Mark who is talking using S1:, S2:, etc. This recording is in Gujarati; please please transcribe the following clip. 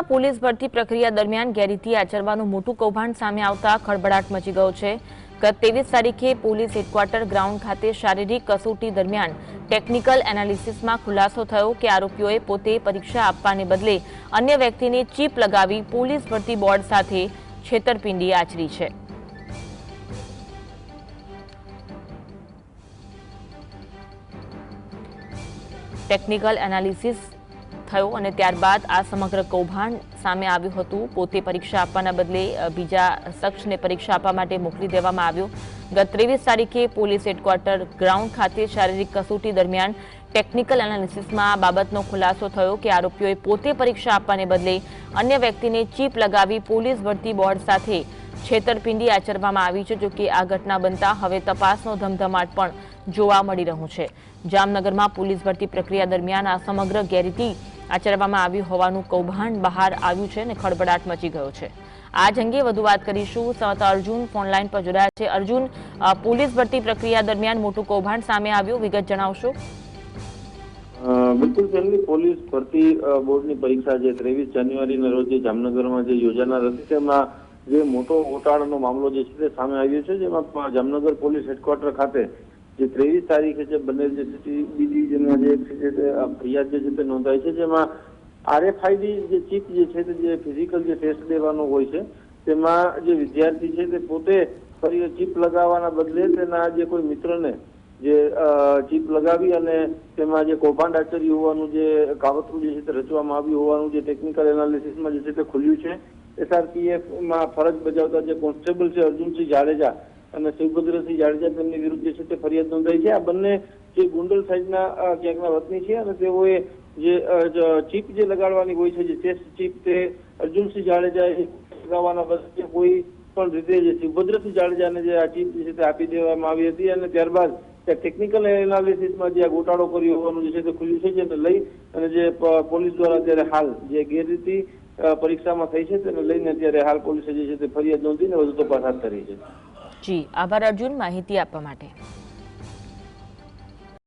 S1: પોલીસ ભરતી પ્રક્રિયા દરમિયાન ગેરરીતિ આચરવાનું મોટું કૌભાંડ સામે આવતા ખળભળાટ મચી ગયો છે। ગત 23 તારીખે પોલીસ હેડક્વાર્ટર ગ્રાઉન્ડ ખાતે શારીરિક કસોટી દરમિયાન ટેકનિકલ એનાલિસિસમાં ખુલાસો થયો કે આરોપીઓએ પોતે પરીક્ષા આપવાને બદલે અન્ય વ્યક્તિને ચીપ લગાવી પોલીસ ભરતી બોર્ડ સાથે છેતરપિંડી આચરી છે। ટેકનિકલ એનાલિસિસ થયો અને ત્યારબાદ આ સમગ્ર કૌભાંડ સામે આવ્યું હતું। પોતે પરીક્ષા આપવાના બદલે બીજા શખ્સને પરીક્ષા આપવા માટે મોકલી દેવામાં આવ્યો। ગત 23 તારીખે પોલીસ હેડક્વાર્ટર ગ્રાઉન્ડ ખાતે શારીરિક કસોટી દરમિયાન ટેકનિકલ એનાલિસિસમાં આ બાબતનો ખુલાસો થયો કે આરોપીઓએ પોતે પરીક્ષા આપવાને બદલે અન્ય વ્યક્તિને ચીપ લગાવી પોલીસ ભરતી બોર્ડ સાથે છેતરપિંડી આચરવામાં આવી છે। જો કે આ ઘટના બનતા હવે તપાસનો ધમધમાટ પણ જોવા મળી રહ્યો છે। જામનગરમાં પોલીસ ભરતી પ્રક્રિયા દરમિયાન આ સમગ્ર ગેરરીતિ આચરવામાં આવ્યું હોવાનું કૌભાંડ બહાર આવ્યું છે અને ખળભળાટ મચી ગયો છે। આ અંગે વધુ વાત કરીશું। સંવાદદાતા અર્જુન ફોનલાઈન પર જોડાયા છે। અર્જુન, પોલીસ ભરતી પ્રક્રિયા દરમિયાન મોટું કૌભાંડ સામે આવ્યું, વિગત જણાવશો?
S2: બિલકુલ પહેલી પોલીસ ભરતી બોર્ડની પરીક્ષા જે 23 જાન્યુઆરીના રોજ જામનગરમાં જે યોજાનાર હતી તેમાં જે મોટો ઘોટાળાનો મામલો જે છે તે સામે આવ્યો છે। જેમાં જામનગર પોલીસ હેડક્વાર્ટર ખાતે જે 23 તારીખે જે બનેલ જે સીસીટીવી જેમાં જે ફરિયાદ જે છે તે નોંધાઈ છે, જેમાં આરએફઆઈડી જે ચીપ જે છે તે જે ફિઝિકલ જે ટેસ્ટ દેવાનો હોય છે તેમાં જે વિદ્યાર્થી છે તે પોતે ચીપ લગાવવાના બદલે તેના જે કોઈ મિત્રને જે ચીપ લગાવી અને તેમાં જે કૌભાંડ આચર્યું હોવાનું જે કાવતરું જે છે તે રચવામાં આવ્યું હોવાનું જે ટેકનિકલ એનાલિસિસમાં જે છે તે ખુલ્યું છે। એસઆરપીએફમાં ફરજ બજાવતા જે કોન્સ્ટેબલ છે અર્જુનસિંહ જાડેજા અને શિવભદ્રસિંહ જાડેજા તેમની વિરુદ્ધ જે છે તે ફરિયાદ નોંધાઈ છે। આ બંને જે ગુંડલ સાઈડના ક્યાંકના વતની છે અને તેઓએ જે ચીપ જે લગાડવાની હોય છે જે ટેસ્ટ ચીપ તે અર્જુનસિંહ જાડેજાએ લગાવવાના બદલે કોઈ પણ રીતે જે શિવભદ્રસિંહ જાડેજાને જે આ ચીપ જે છે તે આપી દેવામાં આવી હતી અને ત્યારબાદ ટેકનિકલ એનાલિસિસમાં જે આ ગોટાળો કર્યો હોવાનું જે છે તે ખુલ્યું છે, જેને લઈ અને જે પોલીસ દ્વારા અત્યારે હાલ જે ગેરરીતિ પરીક્ષામાં થઈ છે તેને લઈને અત્યારે હાલ પોલીસે જે છે તે ફરિયાદ નોંધીને વધુ તપાસ હાથ ધરી છે।
S1: જી આભાર અર્જુન, માહિતી આપવા માટે।